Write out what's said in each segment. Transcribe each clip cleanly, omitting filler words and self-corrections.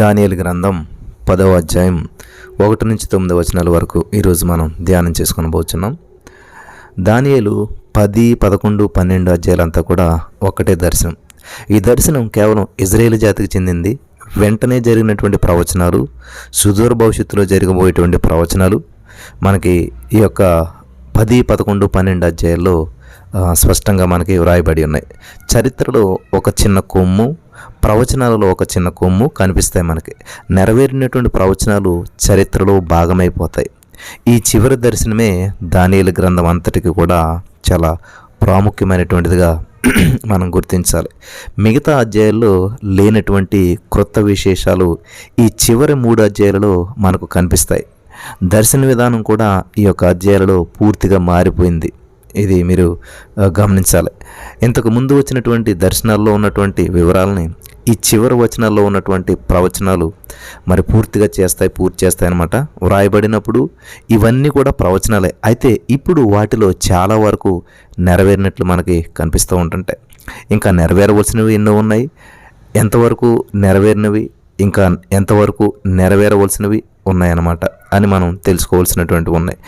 దానియేలు గ్రంథం 10వ అధ్యాయం 1 నుంచి 9 వచనాల వరకు ఈరోజు మనం ధ్యానం చేసుకొని పోతున్నాం. దానియేలు 10, 11, 12 అధ్యాయాలంతా కూడా ఒకటే దర్శనం. ఈ దర్శనం కేవలం ఇజ్రాయేల్ జాతికి చెందింది. వెంటనే జరిగినటువంటి ప్రవచనాలు, సుదూర భవిష్యత్తులో జరగబోయేటువంటి ప్రవచనాలు మనకి ఈ యొక్క 10, 11, 12 అధ్యాయాల్లో స్పష్టంగా మనకి వ్రాయబడి ఉన్నాయి. చరిత్రలో ఒక చిన్న కొమ్ము, ప్రవచనాలలో ఒక చిన్న కొమ్ము కనిపిస్తాయి. మనకి నెరవేరినటువంటి ప్రవచనాలు చరిత్రలో భాగమైపోతాయి. ఈ చివరి దర్శనమే దానియేలు గ్రంథం అంతటికి కూడా చాలా ప్రాముఖ్యమైనటువంటిదిగా మనం గుర్తించాలి. మిగతా అధ్యాయాల్లో లేనటువంటి క్రొత్త విశేషాలు ఈ చివరి 3 అధ్యాయాలలో మనకు కనిపిస్తాయి. దర్శన విధానం కూడా ఈ యొక్క అధ్యాయాలలో పూర్తిగా మారిపోయింది. ఇది మీరు గమనించాలి. ఇంతకు ముందు వచ్చినటువంటి దర్శనాల్లో ఉన్నటువంటి వివరాలని ఈ చివరి వచనాల్లో ఉన్నటువంటి ప్రవచనాలు మరి పూర్తి చేస్తాయి అన్నమాట. వ్రాయబడినప్పుడు ఇవన్నీ కూడా ప్రవచనాలే. అయితే ఇప్పుడు వాటిలో చాలా వరకు నెరవేరినట్లు మనకి కనిపిస్తూ ఉంటుంటాయి. ఇంకా నెరవేరవలసినవి ఎన్నో ఉన్నాయి. ఎంతవరకు నెరవేరినవి, ఇంకా ఎంతవరకు నెరవేరవలసినవి ఉన్నాయన్నమాట అని మనం తెలుసుకోవాల్సినటువంటివి ఉన్నాయి.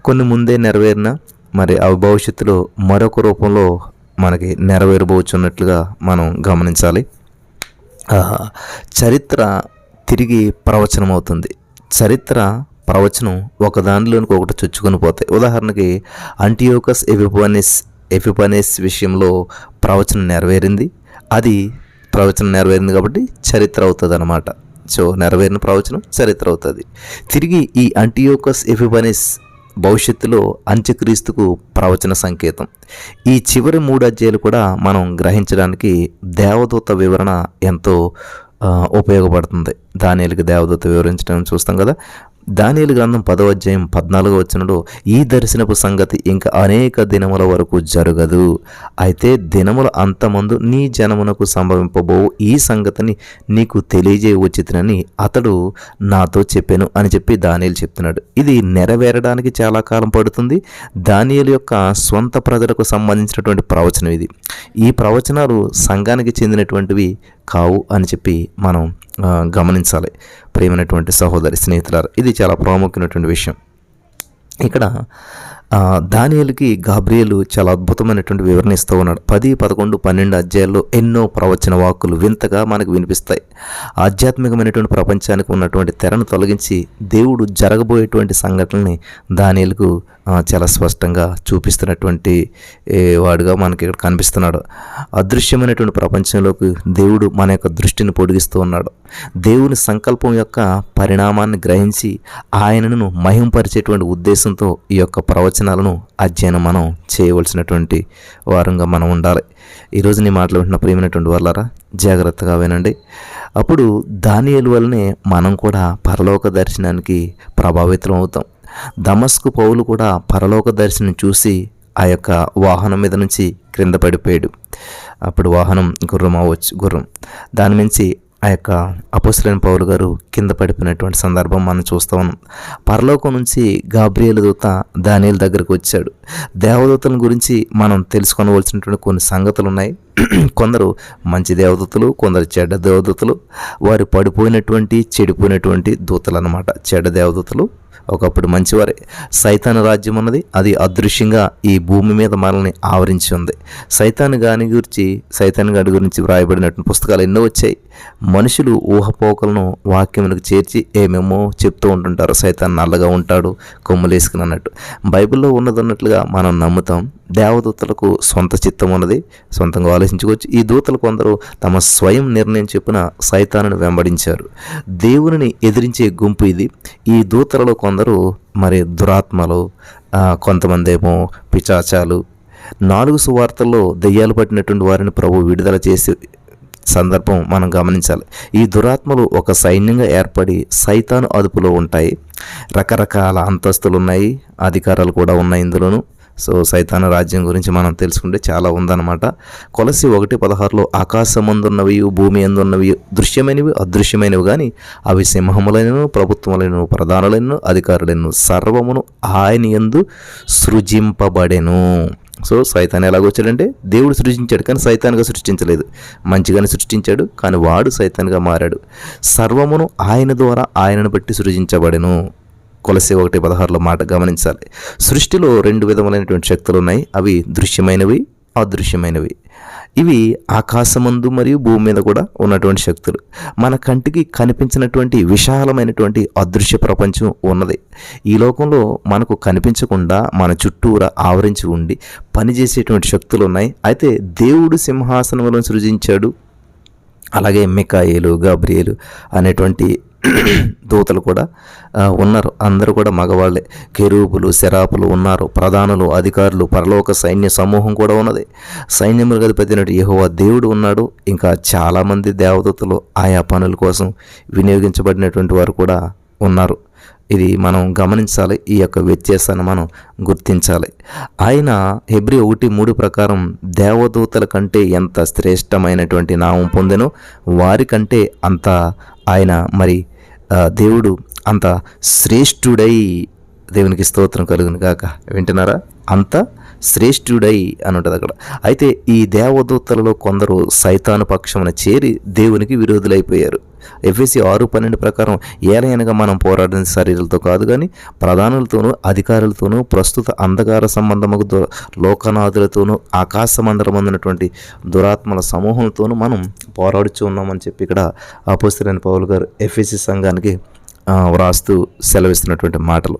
కొన్ని ముందే నెరవేరిన మరి అవి భవిష్యత్తులో మరొక రూపంలో మనకి నెరవేరబోచున్నట్లుగా మనం గమనించాలి. చరిత్ర తిరిగి ప్రవచనం అవుతుంది. చరిత్ర ప్రవచనం ఒక దానిలోనికి ఒకటి చొచ్చుకొని పోతాయి. ఉదాహరణకి అంటియోకస్ ఎపిఫానెస్ విషయంలో ప్రవచనం నెరవేరింది. అది ప్రవచనం నెరవేరింది కాబట్టి చరిత్ర అవుతుంది అన్నమాట. సో నెరవేరిన ప్రవచనం చరిత్ర అవుతుంది. తిరిగి ఈ అంటియోకస్ ఎపిఫానెస్ భవిష్యత్తులో అంత్యక్రీస్తుకు ప్రవచన సంకేతం. ఈ చివరి 3 అధ్యాయాలు కూడా మనం గ్రహించడానికి దేవదూత వివరణ ఎంతో ఉపయోగపడుతుంది. దానియేలుకి దేవదూత వివరించడం చూస్తాం కదా. దానియేలు గ్రంథం 10వ అధ్యాయం 14వ వచనంలో ఈ దర్శనపు సంగతి ఇంకా అనేక దినముల వరకు జరగదు. అయితే దినముల అంతమందు నీ జనమునకు సంభవింపబో ఈ సంగతిని నీకు తెలియజేయవచ్చునని అతడు నాతో చెప్పాను అని చెప్పి దానియేలు చెప్తున్నాడు. ఇది నెరవేరడానికి చాలా కాలం పడుతుంది. దానియేలు యొక్క స్వంత ప్రజలకు సంబంధించినటువంటి ప్రవచనం ఇది. ఈ ప్రవచనాలు సంఘానికి చెందినటువంటివి కావు అని చెప్పి మనం గమనించాలి. ప్రియమైనటువంటి సహోదరి స్నేహితులారా, ఇది చాలా ప్రాముఖ్యమైనటువంటి విషయం. ఇక్కడ దానియేలుకి గాబ్రియేలు చాలా అద్భుతమైనటువంటి వివరణ ఇస్తూ ఉన్నాడు. 10, 11, 12 అధ్యాయాల్లో ఎన్నో ప్రవచన వాక్కులు వింతగా మనకు వినిపిస్తాయి. ఆధ్యాత్మికమైనటువంటి ప్రపంచానికి ఉన్నటువంటి తెరను తొలగించి దేవుడు జరగబోయేటువంటి సంఘటనల్ని దానియేలుకు చాలా స్పష్టంగా చూపిస్తున్నటువంటి వాడుగా మనకి ఇక్కడ కనిపిస్తున్నాడు. అదృశ్యమైనటువంటి ప్రపంచంలోకి దేవుడు మన యొక్క దృష్టిని పొడిగిస్తూ ఉన్నాడు. దేవుని సంకల్పం యొక్క పరిణామాన్ని గ్రహించి ఆయనను మహింపరిచేటువంటి ఉద్దేశంతో ఈ యొక్క ప్రవచనాలను అధ్యయనం మనం చేయవలసినటువంటి వారంగా మనం ఉండాలి. ఈరోజు నీ మాటలు వింటున్న ప్రియమైనటువంటి వాళ్ళారా, జాగ్రత్తగా వినండి. అప్పుడు దానియేలు వల్లనే మనం కూడా పరలోక దర్శనానికి ప్రభావితం అవుతాం. దమస్కు పౌలు కూడా పరలోక దర్శనం చూసి ఆ యొక్క వాహనం మీద నుంచి క్రింద పడిపోయాడు. అప్పుడు వాహనం గుర్రం దాని నుంచి ఆ యొక్క అపోస్తలుడైన పౌలు గారు కింద పడిపోయినటువంటి సందర్భం మనం చూస్తూ ఉన్నాం. పరలోకం నుంచి గాబ్రియేలు దూత దానియేలు దగ్గరకు వచ్చాడు. దేవదూతల గురించి మనం తెలుసుకోవలసినటువంటి కొన్ని సంగతులు ఉన్నాయి. కొందరు మంచి దేవదూతలు, కొందరు చెడ్డ దేవదూతలు. వారు పడిపోయినటువంటి చెడిపోయినటువంటి దూతలు అన్నమాట. చెడ్డ దేవదూతలు ఒకప్పుడు మంచివారే. సైతాను రాజ్యం ఉన్నది, అది అదృశ్యంగా ఈ భూమి మీద మనల్ని ఆవరించి ఉంది. సైతాను గాడి గురించి వ్రాయబడినటువంటి పుస్తకాలు ఎన్నో వచ్చాయి. మనుషులు ఊహపోకలను వాక్యములకు చేర్చి ఏమేమో చెప్తూ ఉంటుంటారు. సైతాను నల్లగా ఉంటాడు, కొమ్ములేసుకుని అన్నట్టు. బైబిల్లో ఉన్నట్లుగా మనం నమ్ముతాం. దేవదూతలకు సొంత చిత్తం ఉన్నది, సొంతంగా ఆలోచించుకోవచ్చు. ఈ దూతలు కొందరు తమ స్వయం నిర్ణయం చొప్పున సైతానును వెంబడించారు. దేవుని ఎదిరించే గుంపు ఇది. ఈ దూతలలో కొందరు మరి దురాత్మలు, కొంతమంది ఏమో పిశాచాలు. 4 సువార్తల్లో దెయ్యాలు పట్టినటువంటి వారిని ప్రభు విడుదల చేసే సందర్భం మనం గమనించాలి. ఈ దురాత్మలు ఒక సైన్యంగా ఏర్పడి సైతాను అదుపులో ఉంటాయి. రకరకాల అంతస్తులు ఉన్నాయి, అధికారాలు కూడా ఉన్నాయి ఇందులోను. సో సైతాను రాజ్యం గురించి మనం తెలుసుకుంటే చాలా ఉందన్నమాట. కొలసి 1:16లో ఆకాశమందున్నవి, భూమి అందున్నవి, దృశ్యమైనవి అదృశ్యమైనవి కానీ అవి సింహములైనను, ప్రభుత్వములైనను, ప్రధానులైనను, అధికారులైనను సర్వమును ఆయన యందు సృజింపబడెను. సో సైతాన్ ఎలాగొచ్చాడంటే దేవుడు సృష్టించాడు కానీ సైతాన్గా సృష్టించలేదు, మంచిగానే సృష్టించాడు కానీ వాడు సైతాన్గా మారాడు. సర్వమును ఆయన ద్వారా ఆయనను బట్టి సృజించబడెను. కొలసీ 1:16 మాట గమనించాలి. సృష్టిలో 2 విధములైనటువంటి శక్తులు ఉన్నాయి. అవి దృశ్యమైనవి, అదృశ్యమైనవి. ఇవి ఆకాశమందు మరియు భూమి మీద కూడా ఉన్నటువంటి శక్తులు. మన కంటికి కనిపించినటువంటి విశాలమైనటువంటి అదృశ్య ప్రపంచం ఉన్నది. ఈ లోకంలో మనకు కనిపించకుండా మన చుట్టూరా ఆవరించి ఉండి పనిచేసేటువంటి శక్తులు ఉన్నాయి. అయితే దేవుడు సింహాసనములను సృజించాడు. అలాగే మికాయేలు, గబ్రియేలు అనేటువంటి దూతలు కూడా ఉన్నారు. అందరూ కూడా మగవాళ్ళే. కెరూబులు, శరాపులు ఉన్నారు. ప్రధానులు, అధికారులు, పరలోక సైన్య సమూహం కూడా ఉన్నది. సైన్యములకు అధిపతి యెహోవా దేవుడు ఉన్నాడు. ఇంకా చాలామంది దేవదూతలు ఆయా పనుల కోసం వినియోగించబడినటువంటి వారు కూడా ఉన్నారు. ఇది మనం గమనించాలి. ఈ యొక్క వ్యత్యాసాన్ని మనం గుర్తించాలి. ఆయన హెబ్రీ 1:3 ప్రకారం దేవదూతల కంటే ఎంత శ్రేష్టమైనటువంటి నామం పొందెనో వారి కంటే అంత ఆయన దేవుడు అంత శ్రేష్ఠుడై, దేవునికి స్తోత్రం కలుగును గాక. వింటున్నారా? అంత శ్రేష్ఠుడై అని ఉంటుంది అక్కడ. అయితే ఈ దేవదూతలలో కొందరు సైతాను పక్షమున చేరి దేవునికి విరోధులైపోయారు. ఎఫెసీ 6:12 ప్రకారం ఏలయనగా మనం పోరాడిన శరీరాలతో కాదు కానీ ప్రధానులతోనూ అధికారులతోనూ ప్రస్తుత అంధకార సంబంధముకు లోకనాథులతోనూ ఆకాశ మండలమందునటువంటి దురాత్మల సమూహంతోనూ మనం పోరాడుచూ ఉన్నామని చెప్పి ఇక్కడ అపోస్తలుడైన పౌలు గారు ఎఫెసీ సంఘానికి వ్రాస్తూ సెలవిస్తున్నటువంటి మాటలు.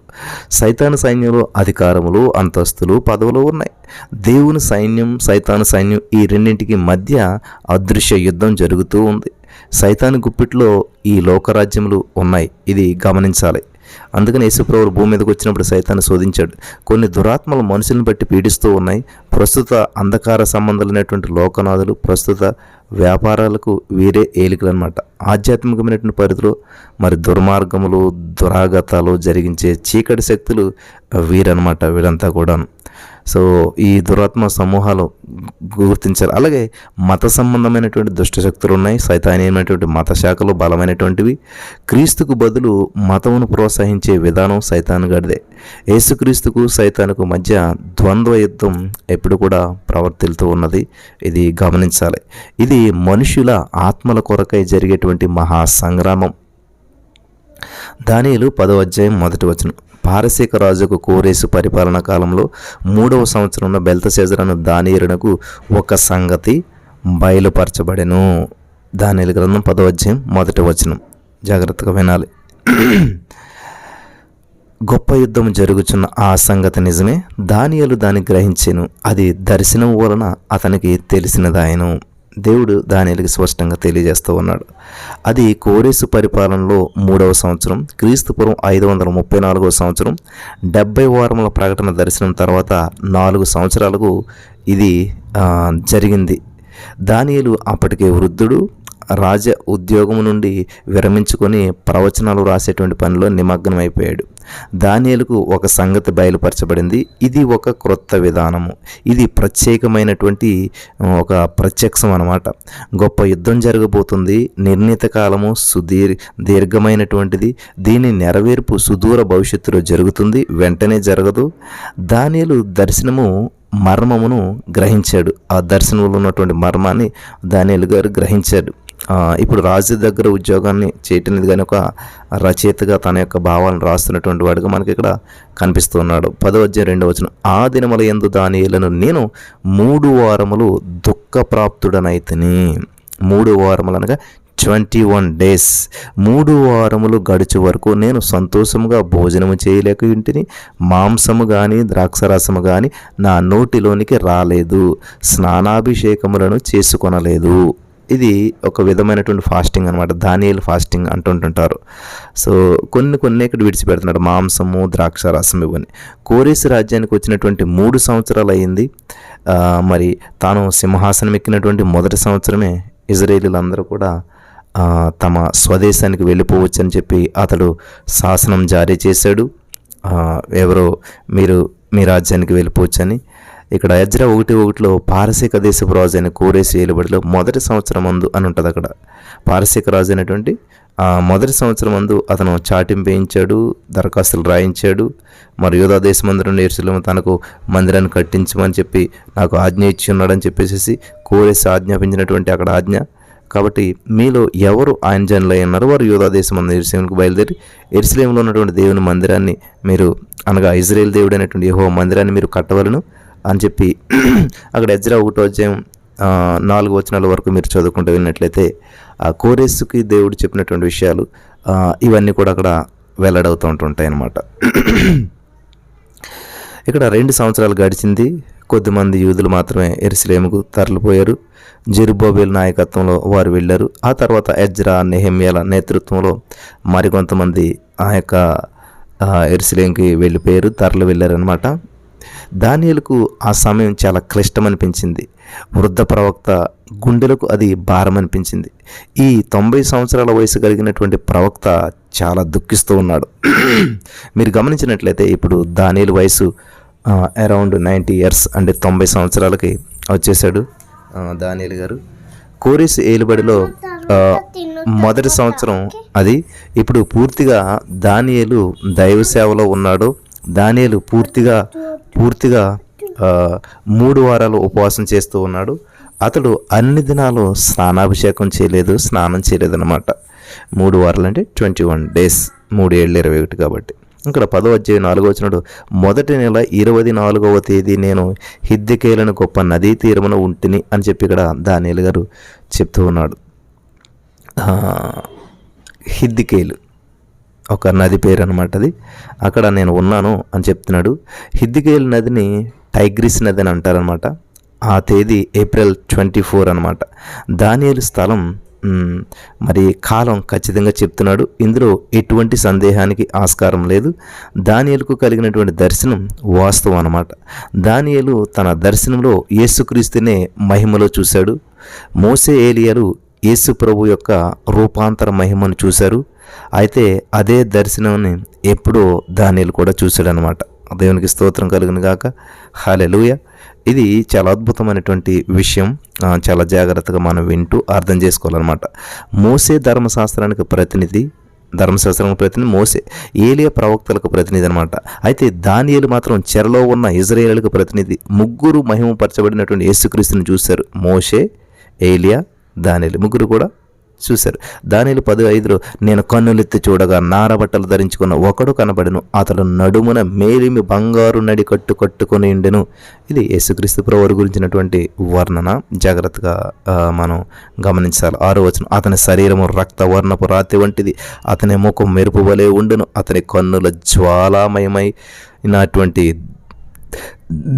సైతాను సైన్యంలో అధికారములు, అంతస్తులు, పదవులు ఉన్నాయి. దేవుని సైన్యం, సైతాను సైన్యం ఈ రెండింటికి మధ్య అదృశ్య యుద్ధం జరుగుతూ ఉంది. సైతాను గుప్పిట్లో ఈ లోకరాజ్యములు ఉన్నాయి. ఇది గమనించాలి. అందుకని యేసుప్రభువు భూమి మీదకి వచ్చినప్పుడు సైతాన్ని శోధించాడు. కొన్ని దురాత్మలు మనుషులను బట్టి పీడిస్తూ ఉన్నాయి. ప్రస్తుత అంధకార సంబంధాలైనటువంటి లోకనాథులు ప్రస్తుత వ్యాపారాలకు వీరే ఏలికలు అనమాట. ఆధ్యాత్మికమైనటువంటి పరిధిలో దుర్మార్గములు, దురాగతాలు జరిగించే చీకటి శక్తులు వీరనమాట. వీరంతా కూడాను. సో ఈ దురాత్మ సమూహాలు గుర్తించాలి. అలాగే మత సంబంధమైనటువంటి దుష్టశక్తులు ఉన్నాయి. సైతానీయమైనటువంటి మత శాఖలు బలమైనటువంటివి. క్రీస్తుకు బదులు మతమును ప్రోత్సహించే విధానం సైతాను గడిదే. యేసుక్రీస్తుకు సైతానుకు మధ్య ద్వంద్వ యుద్ధం ఎప్పుడు కూడా ప్రవర్తిల్తూ ఉన్నది. ఇది గమనించాలి. ఇది మనుషుల ఆత్మల కొరకై జరిగేటువంటి మహా సంగ్రామం. దానియేలు 10:1 పారసీక రాజుకు కోరేసు పరిపాలనా కాలంలో 3వ సంవత్సరంలో బెల్తషెజరు దానియేలునకు ఒక సంగతి బయలుపరచబడెను. దానియేలు గ్రంథం 10:1 జాగ్రత్తగా వినాలి. గొప్ప యుద్ధం జరుగుచున్న ఆ సంగతి నిజమే. దానియేలు దాన్ని గ్రహించెను. అది దర్శనం వలన అతనికి తెలిసినదాయను. దేవుడు దానియేలుకి స్పష్టంగా తెలియజేస్తూ ఉన్నాడు. అది కోరేసు పరిపాలనలో 3వ సంవత్సరం, క్రీస్తుపూర్వం 534వ సంవత్సరం, 70 వారముల ప్రకటన దర్శనం తర్వాత 4 సంవత్సరాలకు ఇది జరిగింది. దానియేలు అప్పటికే వృద్ధుడు. రాజ ఉద్యోగం నుండి విరమించుకొని ప్రవచనాలు రాసేటువంటి పనిలో నిమగ్నం అయిపోయాడు. దానియేలుకు ఒక సంగతి బయలుపరచబడింది. ఇది ఒక క్రొత్త విధానము. ఇది ప్రత్యేకమైనటువంటి ఒక ప్రత్యక్షం అన్నమాట. గొప్ప యుద్ధం జరగబోతుంది. నిర్ణీత కాలము దీర్ఘమైనటువంటిది. దీని నెరవేర్పు సుదూర భవిష్యత్తులో జరుగుతుంది, వెంటనే జరగదు. దానియేలు దర్శనము మర్మమును గ్రహించాడు. ఆ దర్శనంలో ఉన్నటువంటి మర్మాన్ని దానియేలు గారు గ్రహించాడు. ఇప్పుడు రాజు దగ్గర ఉద్యోగాన్ని చేయటం కానీ ఒక రచయితగా తన యొక్క భావాలను రాస్తున్నటువంటి వాడిగా మనకి ఇక్కడ కనిపిస్తున్నాడు. 10:2 ఆ దినముల యందు దానియేలును నేను 3 వారములు దుఃఖప్రాప్తుడనైతిని. 3 వారములు అనగా 21 days. 3 వారములు గడుచు వరకు నేను సంతోషముగా భోజనము చేయలేక ఇంటిని. మాంసము కానీ ద్రాక్షరసము కానీ నా నోటిలోనికి రాలేదు. స్నానాభిషేకములను చేసుకొనలేదు. ఇది ఒక విధమైనటువంటి ఫాస్టింగ్ అనమాట. దానియేలు ఫాస్టింగ్ అంటుంటుంటారు. సో కొన్ని ఇక్కడ విడిచిపెడుతున్నాడు. మాంసము, ద్రాక్షరసం ఇవన్నీ. కోరేసు రాజ్యానికి వచ్చినటువంటి 3 సంవత్సరాలు అయింది. తాను సింహాసనం ఎక్కినటువంటి మొదటి సంవత్సరమే ఇజ్రాయేలీలందరూ కూడా తమ స్వదేశానికి వెళ్ళిపోవచ్చు అని చెప్పి అతడు శాసనం జారీ చేశాడు. ఎవరో మీరు మీ రాజ్యానికి వెళ్ళిపోవచ్చని. ఇక్కడ ఎజ్రా 1:1 పారసీక దేశపు రాజు అయిన కోరేసు ఏలుబడిలో మొదటి సంవత్సరం మందు అని ఉంటుంది. అక్కడ పారసీక రాజు అయినటువంటి మొదటి సంవత్సరం మందు అతను చాటింపు వేయించాడు, దరఖాస్తులు రాయించాడు. మరి యూదా దేశమందున యెరూషలేము తనకు మందిరాన్ని కట్టించమని చెప్పి నాకు ఆజ్ఞ ఇచ్చి ఉన్నాడని చెప్పేసి కోరేసు ఆజ్ఞాపించినటువంటి అక్కడ ఆజ్ఞ. కాబట్టి మీలో ఎవరు ఆయన జనులై ఉన్నారో వారు యూదా దేశమందు యెరూషలేముకు బయలుదేరి యెరూషలేములో ఉన్నటువంటి దేవుని మందిరాన్ని మీరు, అనగా ఇజ్రాయేల్ దేవుడు అయినటువంటి యెహోవా మందిరాన్ని మీరు కట్టవలను అని చెప్పి అక్కడ ఎజ్రా 1:4 వచనాల వరకు మీరు చదువుకుంటూ వెళ్ళినట్లయితే ఆ కోరేసుకి దేవుడు చెప్పినటువంటి విషయాలు ఇవన్నీ కూడా అక్కడ వెల్లడవుతూ ఉంటుంటాయి అన్నమాట. ఇక్కడ 2 సంవత్సరాలు గడిచింది. కొద్దిమంది యూదులు మాత్రమే యెరూషలేముకు తరలిపోయారు. జెరుబ్బాబెలు నాయకత్వంలో వారు వెళ్ళారు. ఆ తర్వాత ఎజ్రా, నెహెమ్యాల నేతృత్వంలో మరికొంతమంది ఆ యొక్క యెరూషలేముకి వెళ్ళిపోయారు, తరలి వెళ్ళారనమాట. దానియేలుకు ఆ సమయం చాలా క్లిష్టం అనిపించింది. వృద్ధ ప్రవక్త గుండెలకు అది భారం అనిపించింది. ఈ 90 సంవత్సరాల వయసు కలిగినటువంటి ప్రవక్త చాలా దుఃఖిస్తూ ఉన్నాడు. మీరు గమనించినట్లయితే ఇప్పుడు దానియేలు వయసు అరౌండ్ 90 ఇయర్స్, అంటే 90 సంవత్సరాలకి వచ్చేసాడు దానియేలు గారు. కోరేసు ఏలుబడిలో మొదటి సంవత్సరం అది. ఇప్పుడు పూర్తిగా దానియేలు దైవ సేవలో ఉన్నాడు. దానియేలు పూర్తిగా 3 వారాలు ఉపవాసం చేస్తూ ఉన్నాడు. అతడు అన్ని దినాలు స్నానాభిషేకం చేయలేదు, స్నానం చేయలేదు అనమాట. 3 వారాలు అంటే 21 days, 3 ఏళ్ళు 21 కాబట్టి. ఇక్కడ 10వ అధ్యాయం 4వ వచనం, మొదటి నెల 24వ తేదీ నేను హిద్దెకేలను గొప్ప నదీ తీరమున ఉంటిని అని చెప్పి ఇక్కడ దానియేలు గారు చెప్తూ ఉన్నాడు. హిద్దెకేలు ఒక నది పేరు అనమాట అది. అక్కడ నేను ఉన్నాను అని చెప్తున్నాడు. హిద్దెకేలు నదిని టైగ్రిస్ నది అని అంటారనమాట. ఆ తేదీ ఏప్రిల్ 24 అనమాట. దానియేలు స్థలం మరి కాలం ఖచ్చితంగా చెప్తున్నాడు. ఇందులో ఎటువంటి సందేహానికి ఆస్కారం లేదు. దానియేలుకు కలిగినటువంటి దర్శనం వాస్తవం అన్నమాట. దానియేలు తన దర్శనంలో యేసుక్రీస్తునే మహిమలో చూశాడు. మోసే, ఏలియాలు యేసు ప్రభు యొక్క రూపాంతర మహిమను చూశారు. అయితే అదే దర్శనాన్ని ఎప్పుడో దానియేలు కూడా చూశాడనమాట. దేవునికి స్తోత్రం కలుగును గాక. హల్లెలూయా. ఇది చాలా అద్భుతమైనటువంటి విషయం. చాలా జాగ్రత్తగా మనం వింటూ అర్థం చేసుకోవాలన్నమాట. మోసే ధర్మశాస్త్రానికి ప్రతినిధి మోసే, ఏలియా ప్రవక్తలకు ప్రతినిధి అనమాట. అయితే దానియేలు మాత్రం చెరలో ఉన్న ఇజ్రాయేలుకు ప్రతినిధి. ముగ్గురు మహిమపరచబడినటువంటి యేసుక్రీస్తుని చూశారు. మోసే, ఏలియా, దానియేలు ముగ్గురు కూడా చూశారు. దానియేలు 10:5 నేను కన్నులెత్తి చూడగా నారబట్టలు ధరించుకున్న ఒకడు కనబడెను. అతడు నడుమున మేలిమి బంగారు నడి కట్టుకొని ఉండెను. ఇది యేసుక్రీస్తు ప్రభువు గురించినటువంటి వర్ణన. జాగ్రత్తగా మనం గమనించాలి. 6వ వచనం, అతని శరీరము రక్తవర్ణపు రాతి వంటిది, అతని ముఖం మెరుపు వలె ఉండెను, అతని కన్నుల జ్వాలామయమైనటువంటి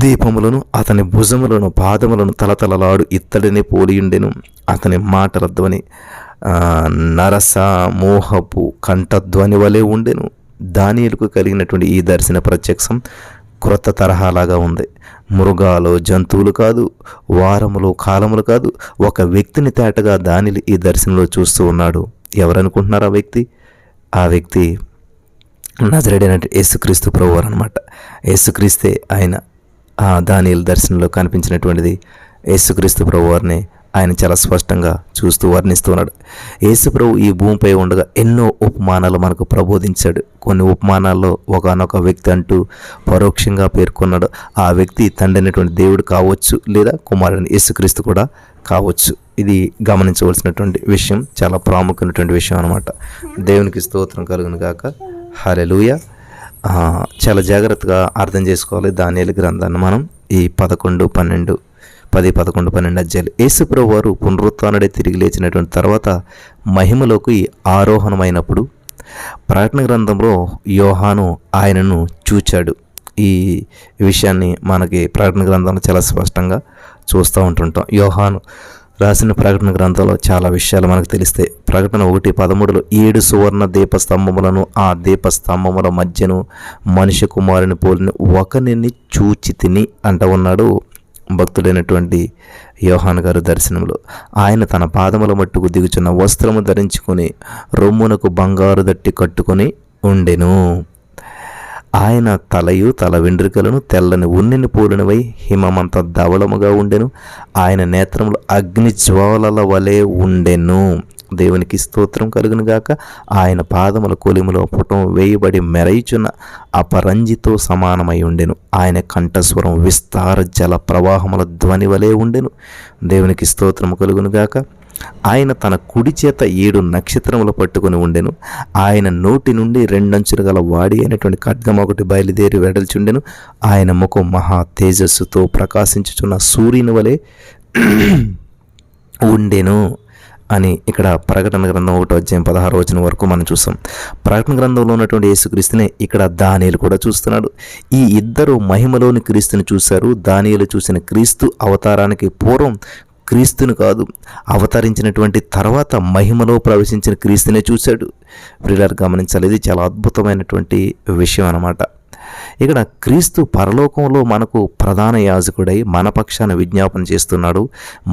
దీపములను, అతని భుజములను పాదములను తలతలలాడు ఇత్తడిని పోలియుండెను. అతని మాటల ధ్వని నరసమోహపు కంఠధ్వని వలె ఉండెను. దానియేలుకు కలిగినటువంటి ఈ దర్శన ప్రత్యక్షం క్రొత్త తరహాలాగా ఉంది. మృగాలు, జంతువులు కాదు, వారములు, కాలములు కాదు, ఒక వ్యక్తిని తేటగా దానియేలు ఈ దర్శనంలో చూస్తూ ఉన్నాడు. ఎవరనుకుంటున్నారు ఆ వ్యక్తి? ఆ వ్యక్తి నజరేయుడైన యేసుక్రీస్తు ప్రభువారు అనమాట. యేసుక్రీస్తే ఆయన. దానియేలు దర్శనంలో కనిపించినటువంటిది యేసుక్రీస్తు ప్రభువారిని ఆయన చాలా స్పష్టంగా చూస్తూ వర్ణిస్తూ ఉన్నాడు. యేసు ప్రభు ఈ భూమిపై ఉండగా ఎన్నో ఉపమానాలు మనకు ప్రబోధించాడు. కొన్ని ఉపమానాల్లో ఒకానొక వ్యక్తి అంటూ పరోక్షంగా పేర్కొన్నాడు. ఆ వ్యక్తి తండ్రి అయినటువంటి దేవుడు కావచ్చు, లేదా కుమారుని యేసుక్రీస్తు కూడా కావచ్చు. ఇది గమనించవలసినటువంటి విషయం, చాలా ప్రాముఖ్యమైనటువంటి విషయం అనమాట. దేవునికి స్తోత్రం కలుగును గాక. హల్లెలూయా. చాలా జాగ్రత్తగా అర్థం చేసుకోవాలి దానియేలు గ్రంథాన్ని మనం. ఈ 11, 12 అధ్యాయులు. యేసుప్రభు వారు పునరుత్థానుడై తిరిగి లేచినటువంటి తర్వాత మహిమలోకి ఆరోహణమైనప్పుడు ప్రకటన గ్రంథంలో యోహాను ఆయనను చూచాడు. ఈ విషయాన్ని మనకి ప్రకటన గ్రంథంలో చాలా స్పష్టంగా చూస్తూ ఉంటుంటాం. యోహాను రాసిన ప్రకటన గ్రంథంలో చాలా విషయాలు మనకు తెలిస్తాయి. ప్రకటన 1:13 7 సువర్ణ దీపస్తంభములను, ఆ దీపస్తంభముల మధ్యను మనిషి కుమారుని పోలిన ఒకరిని చూచి తిని అంట ఉన్నాడు భక్తుడైనటువంటి యోహాను గారు దర్శనంలో. ఆయన తన పాదముల మట్టుకు దిగుచున్న వస్త్రము ధరించుకొని రొమ్మునకు బంగారు దట్టి కట్టుకొని ఉండెను. ఆయన తలయు తల వెంట్రుకలను తెల్లని ఉన్నిని పోలినవై హిమమంత ధవళముగా ఉండెను. ఆయన నేత్రములు అగ్ని జ్వాలల వలె ఉండెను. దేవునికి స్తోత్రం కలుగును గాక. ఆయన పాదముల కొలిములో పుటం వేయబడి మెరయిచున్న అపరంజితో సమానమై ఉండెను. ఆయన కంఠస్వరం విస్తార జల ప్రవాహముల ధ్వని వలె ఉండెను. దేవునికి స్తోత్రం కలుగును గాక. ఆయన తన కుడి చేత 7 నక్షత్రములు పట్టుకుని ఉండెను. ఆయన నోటి నుండి 2 అంచులు గల వాడి అయినటువంటి ఖడ్గం ఒకటి బయలుదేరి వెడల్చుండెను. ఆయన ముఖం మహా తేజస్సుతో ప్రకాశించుచున్న సూర్యుని వలె ఉండెను అని ఇక్కడ ప్రకటన గ్రంథం 1:16 వరకు మనం చూసాం. ప్రకటన గ్రంథంలో ఉన్నటువంటి యేసుక్రీస్తునే ఇక్కడ దానియేలు కూడా చూస్తున్నాడు. ఈ ఇద్దరు మహిమలోని క్రీస్తుని చూశారు. దానియేలు చూసిన క్రీస్తు అవతారానికి పూర్వం క్రీస్తుని కాదు, అవతరించినటువంటి తర్వాత మహిమలో ప్రవేశించిన క్రీస్తునే చూశాడు. ప్రియులారా గమనించాలి, ఇది చాలా అద్భుతమైనటువంటి విషయం అన్నమాట. ఇక్కడ క్రీస్తు పరలోకంలో మనకు ప్రధాన యాజకుడై మన పక్షాన విజ్ఞాపన చేస్తున్నాడు.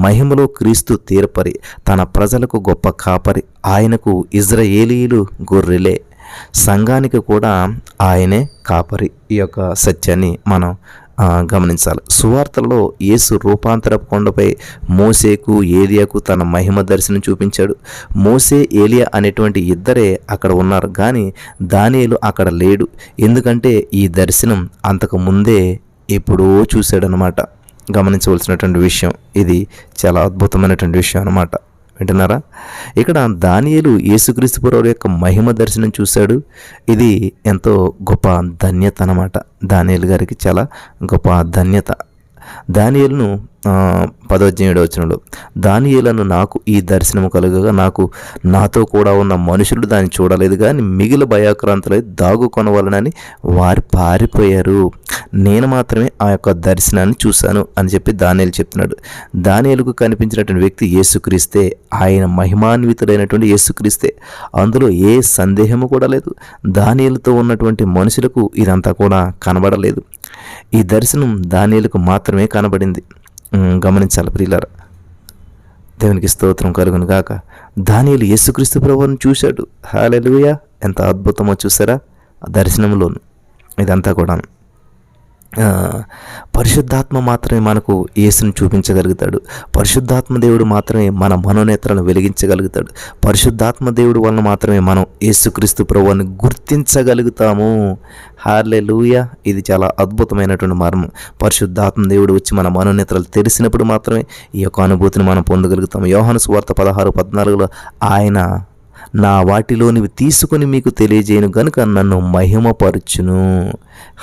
మహిమలో క్రీస్తు తీర్పరి, తన ప్రజలకు గొప్ప కాపరి. ఆయనకు ఇజ్రాయేలీయులు గొర్రెలే, సంఘానికి కూడా ఆయనే కాపరి. ఈ యొక్క సత్యాన్ని మనం గమనించాలి. సువార్తలలో యేసు రూపాంతరపు కొండపై మోసేకు ఏలియాకు తన మహిమ దర్శనం చూపించాడు. మోసే ఏలియా అనేటువంటి ఇద్దరే అక్కడ ఉన్నారు, కానీ దానియేలు అక్కడ లేడు. ఎందుకంటే ఈ దర్శనం అంతకు ముందే ఎప్పుడో చూశాడనమాట. గమనించవలసినటువంటి విషయం ఇది, చాలా అద్భుతమైనటువంటి విషయం అన్నమాట. వింటున్నారా? ఇక్కడ దానియేలు యేసుక్రీస్తు ప్రభువు యొక్క మహిమ దర్శనం చూశాడు. ఇది ఎంతో గొప్ప ధన్యత అన్నమాట. దానియేలు గారికి చాలా గొప్ప ధన్యత. దానియేలును 10:7 దానియేలను నాకు ఈ దర్శనము కలుగగా నాతో కూడా ఉన్న మనుషులు దాన్ని చూడలేదు, కానీ మిగిలిన భయాక్రాంతులై దాగుకొనవలనని వారు పారిపోయారు. నేను మాత్రమే ఆ యొక్క దర్శనాన్ని చూశాను అని చెప్పి దానియేలు చెప్తున్నాడు. దానియేలుకు కనిపించినటువంటి వ్యక్తి యేసుక్రీస్తే. ఆయన మహిమాన్వితుడైనటువంటి యేసుక్రీస్తే. అందులో ఏ సందేహము కూడా లేదు. దానియేలుతో ఉన్నటువంటి మనుషులకు ఇదంతా కూడా కనబడలేదు. ఈ దర్శనం దానియేలుకు మాత్రమే కనబడింది. గమనించాలి ప్రియులారా. దేవునికి స్తోత్రం కలుగును గాక. దానియేలు యేసుక్రీస్తు ప్రభువును చూశాడు. హల్లెలూయా! ఎంత అద్భుతమో చూసారా ఆ దర్శనంలోను. ఇదంతా కూడా పరిశుద్ధాత్మ మాత్రమే మనకు యేసును చూపించగలుగుతాడు. పరిశుద్ధాత్మ దేవుడు మాత్రమే మన మనోనేత్రాలను వెలిగించగలుగుతాడు. పరిశుద్ధాత్మ దేవుడు వలన మాత్రమే మనం యేసుక్రీస్తు ప్రభువుని గుర్తించగలుగుతాము. హల్లెలూయా! ఇది చాలా అద్భుతమైనటువంటి మర్మం. పరిశుద్ధాత్మ దేవుడు వచ్చి మన మనోనేత్రాలు తెరిసినప్పుడు మాత్రమే ఈ యొక్క అనుభూతిని మనం పొందగలుగుతాము. యోహాను సువార్త 16:14 ఆయన నా వాటిలోనివి తీసుకొని మీకు తెలియజేయను గనుక నన్ను మహిమపరచును.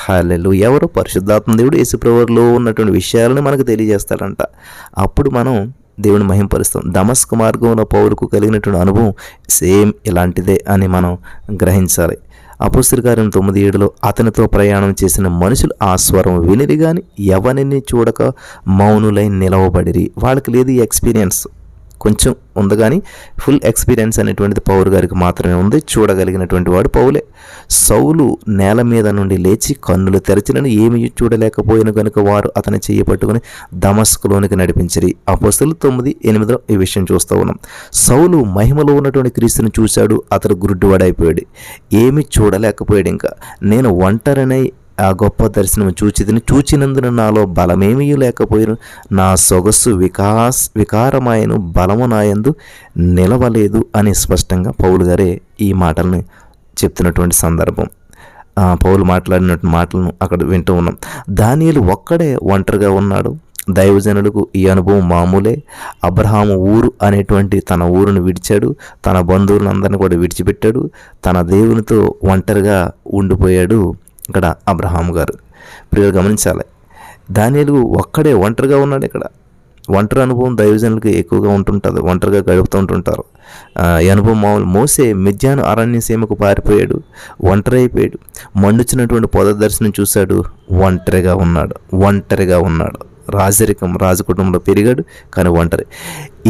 హల్లెలూయా! ఎవరు? పరిశుద్ధాత్మ దేవుడు యేసుప్రభువులో ఉన్నటువంటి విషయాలను మనకు తెలియజేస్తాడంట. అప్పుడు మనం దేవుని మహిమపరుస్తాం. దమస్కు మార్గంలో పౌలుకు కలిగినటువంటి అనుభవం సేమ్ ఇలాంటిదే అని మనం గ్రహించాలి. అపోస్తలుల కార్యం 9:7 అతనితో ప్రయాణం చేసిన మనుషులు ఆ స్వరం వినిరి గాని ఎవరిని చూడక మౌనులై నిలవబడిరి. వాళ్ళకి లేదు ఈ ఎక్స్పీరియన్స్, కొంచెం ఉంది కానీ ఫుల్ ఎక్స్పీరియన్స్ అనేటువంటిది పౌలు గారికి మాత్రమే ఉంది. చూడగలిగినటువంటి వాడు పౌలే. సౌలు నేల మీద నుండి లేచి కన్నులు తెరచినను ఏమీ చూడలేకపోయిన కనుక వారు అతని చెయ్యి పట్టుకుని దమస్కులోనికి నడిపించిరి. అపోస్తలులు 9:8 ఈ విషయం చూస్తూ ఉన్నాం. సౌలు మహిమలో ఉన్నటువంటి క్రీస్తుని చూశాడు. అతడు గురుడ్డివాడైపోయాడు, ఏమీ చూడలేకపోయాడు. ఇంకా నేను ఒంటరినై ఆ గొప్ప దర్శనం చూచినందున నాలో బలమేమీ లేకపోయిను, నా సొగస్సు వికారమాయను, బలము నాయందు నిలవలేదు అని స్పష్టంగా పౌలు గారే ఈ మాటల్ని చెప్తున్నటువంటి సందర్భం. పౌలు మాట్లాడినటువంటి మాటలను అక్కడ వింటూ ఉన్నాం. దానియేలు ఒక్కడే ఒంటరిగా ఉన్నాడు. దైవజనులకు ఈ అనుభవం మామూలే. అబ్రహాము ఊరు అనేటువంటి తన ఊరును విడిచాడు, తన బంధువులందరినీ కూడా విడిచిపెట్టాడు, తన దేవునితో ఒంటరిగా ఉండిపోయాడు. ఇక్కడ అబ్రహాము గారు ప్రియులు గమనించాలి. దానియేలు ఒక్కడే ఒంటరిగా ఉన్నాడు. ఇక్కడ ఒంటరి అనుభవం దైవజనులకు ఎక్కువగా ఉంటుంటుంది, ఒంటరిగా గడుపుతూ ఉంటుంటారు. ఈ అనుభవం మామూలు. మోసే మిద్యాను అరణ్య సీమకు పారిపోయాడు, ఒంటరి అయిపోయాడు. మండుచున్నటువంటి పొద దర్శనం చూశాడు, ఒంటరిగా ఉన్నాడు. రాజకుటుంబంలో పెరిగాడు, కానీ ఒంటరి.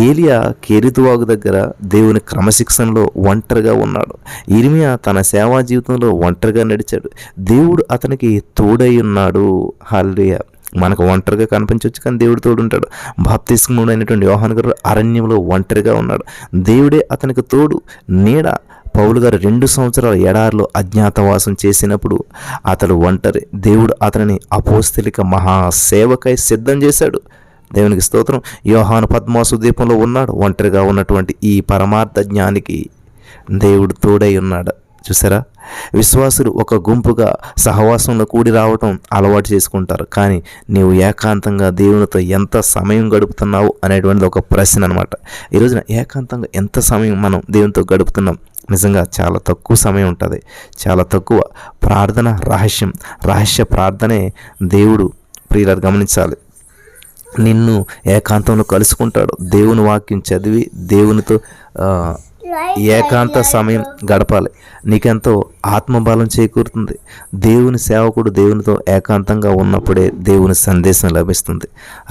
ఏలియా కెరీతువాగు దగ్గర దేవుని క్రమశిక్షణలో ఒంటరిగా ఉన్నాడు. ఇర్మియా తన సేవా జీవితంలో ఒంటరిగా నడిచాడు. దేవుడు అతనికి తోడై ఉన్నాడు. హల్లెలూయా! మనకు ఒంటరిగా కనిపించవచ్చు, కానీ దేవుడు తోడు ఉంటాడు. బాప్తిస్మముడు అయినటువంటి యోహాను గారు అరణ్యంలో ఒంటరిగా ఉన్నాడు. దేవుడే అతనికి తోడు, నీడ. పౌలు గారు 2 సంవత్సరాల ఎడారిలో అజ్ఞాతవాసం చేసినప్పుడు అతడు ఒంటరి. దేవుడు అతనిని అపోస్తలిక మహాసేవకై సిద్ధం చేశాడు. దేవునికి స్తోత్రం. యోహాను పద్మాసు ద్వీపంలో ఉన్నాడు. ఒంటరిగా ఉన్నటువంటి ఈ పరమార్థ జ్ఞానికి దేవుడు తోడై ఉన్నాడు. చూసారా, విశ్వాసులు ఒక గుంపుగా సహవాసంలో కూడి రావటం అలవాటు చేసుకుంటారు, కానీ నీవు ఏకాంతంగా దేవునితో ఎంత సమయం గడుపుతున్నావు అనేటువంటిది ఒక ప్రశ్న అనమాట. ఈరోజున ఏకాంతంగా ఎంత సమయం మనం దేవునితో గడుపుతున్నాం? నిజంగా చాలా తక్కువ సమయం ఉంటుంది, చాలా తక్కువ. ప్రార్థన రహస్య ప్రార్థనే దేవుడు ప్రియులారు గమనించాలి. నిన్ను ఏకాంతంలో కలుసుకుంటాడు. దేవుని వాక్యం చదివి దేవునితో ఏకాంత సమయం గడపాలి. నీకెంతో ఆత్మబలం చేకూరుతుంది. దేవుని సేవకుడు దేవునితో ఏకాంతంగా ఉన్నప్పుడే దేవుని సందేశం లభిస్తుంది.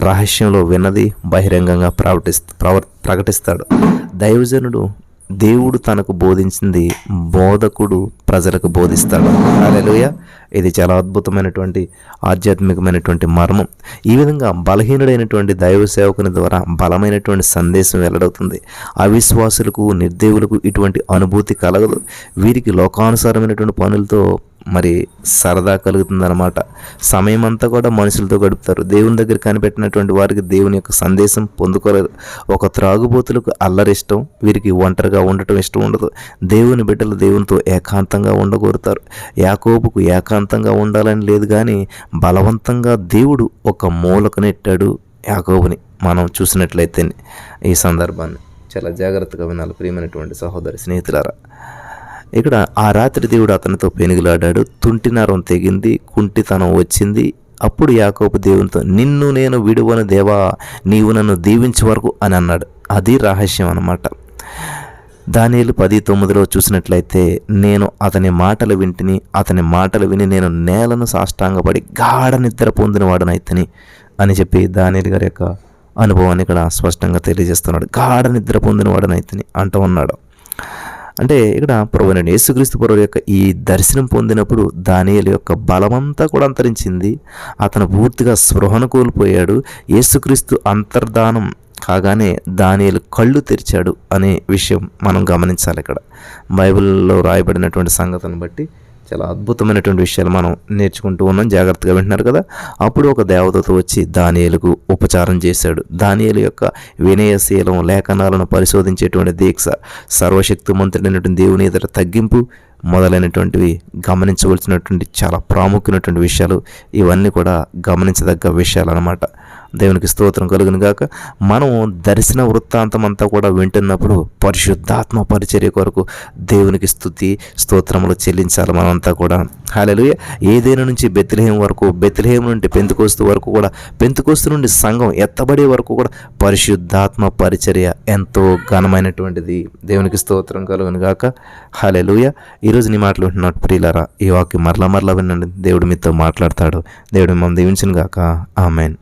రహస్యంలో విన్నది బహిరంగంగా ప్రకటిస్తాడు. దైవజనుడు దేవుడు తనకు బోధించింది బోధకుడు ప్రజలకు బోధిస్తాడు. హల్లెలూయా. ఇది చాలా అద్భుతమైనటువంటి ఆధ్యాత్మికమైనటువంటి మర్మం. ఈ విధంగా బలహీనుడైనటువంటి దైవ సేవకుని ద్వారా బలమైనటువంటి సందేశం వెల్లడవుతుంది. అవిశ్వాసులకు, నిర్దేవులకు ఇటువంటి అనుభూతి కలగదు. వీరికి లోకానుసారమైనటువంటి పనులతో మరి సరదా కలుగుతుందన్నమాట. సమయం అంతా కూడా మనుషులతో గడుపుతారు. దేవుని దగ్గర కనిపెట్టినటువంటి వారికి దేవుని యొక్క సందేశం పొందుకోలేదు. ఒక త్రాగుబోతులకు అల్లరి ఇష్టం, వీరికి ఒంటరిగా ఉండటం ఇష్టం ఉండదు. దేవుని బిడ్డలు దేవునితో ఏకాంతంగా ఉండగోరుతారు. యాకోబుకు ఏకాంతంగా ఉండాలని లేదు, కానీ బలవంతంగా దేవుడు ఒక మూలకు నెట్టాడు యాకోబుని. మనం చూసినట్లయితే ఈ సందర్భాన్ని చాలా జాగ్రత్తగా వినాలి ప్రియమైనటువంటి సహోదరి స్నేహితులారా. ఇక్కడ ఆ రాత్రి దేవుడు అతనితో పెనుగులాడాడు. తుంటినరం తెగింది, కుంటితనం వచ్చింది. అప్పుడు యాకోబు దేవునితో, నిన్ను నేను విడువను దేవా, నీవు నన్ను దీవించే వరకు అని అన్నాడు. అది రహస్యం అన్నమాట. దానియేలు 10:9 చూసినట్లయితే, నేను అతని మాటలు విని నేను నేలను సాష్టాంగపడి గాఢ నిద్ర పొందిన వాడనైతని అని చెప్పి దానియేలు గారి యొక్క అనుభవాన్ని ఇక్కడ స్పష్టంగా తెలియజేస్తున్నాడు. గాఢ నిద్ర పొందిన వాడనైతని అంటూ ఉన్నాడు. అంటే ఇక్కడ ప్రభువైన యేసుక్రీస్తు ప్రభువు యొక్క ఈ దర్శనం పొందినప్పుడు దానియేలు యొక్క బలమంతా కూడా అంతరించింది. అతను పూర్తిగా స్పృహను కోల్పోయాడు. యేసుక్రీస్తు అంతర్ధానం కాగానే దానియేలు కళ్ళు తెరిచాడు అనే విషయం మనం గమనించాలి. ఇక్కడ బైబిల్లో రాయబడినటువంటి సంగతిని బట్టి చాలా అద్భుతమైనటువంటి విషయాలు మనం నేర్చుకుంటూ ఉన్నాం. జాగ్రత్తగా వింటున్నారు కదా. అప్పుడు ఒక దేవదూత వచ్చి దానియేలుకు ఉపచారం చేశాడు. దానియేలు యొక్క వినయశీలం, లేఖనాలను పరిశోధించేటువంటి దీక్ష, సర్వశక్తిమంతుడైనటువంటి దేవుని ఎదుట తగ్గింపు మొదలైనటువంటివి గమనించవలసినటువంటి చాలా ప్రాముఖ్యమైనటువంటి విషయాలు. ఇవన్నీ కూడా గమనించదగ్గ విషయాలు అన్నమాట. దేవునికి స్తోత్రం కలుగును గాక. మనం దర్శన వృత్తాంతం అంతా కూడా వింటున్నప్పుడు పరిశుద్ధాత్మ పరిచర్య కొరకు దేవునికి స్తుతి స్తోత్రములు చెల్లించాలి మనమంతా కూడా. హల్లెలూయా. ఏదైనా నుంచి బెత్లెహేం వరకు, బెత్లెహేం నుండి పెంతెకోస్తు వరకు కూడా, పెంతెకోస్తు నుండి సంఘం ఎత్తబడే వరకు కూడా పరిశుద్ధాత్మ పరిచర్య ఎంతో ఘనమైనటువంటిది. దేవునికి స్తోత్రం కలుగును గాక. హల్లెలూయా. ఈరోజు నీ మాటలు వింటున్నట్టు ప్రియులారా, ఈ వాక్యం మరలా వినండి. దేవుడు మీతో మాట్లాడతాడు. దేవుడు మిమ్మల్ని దీవించును గాక. ఆమేన్.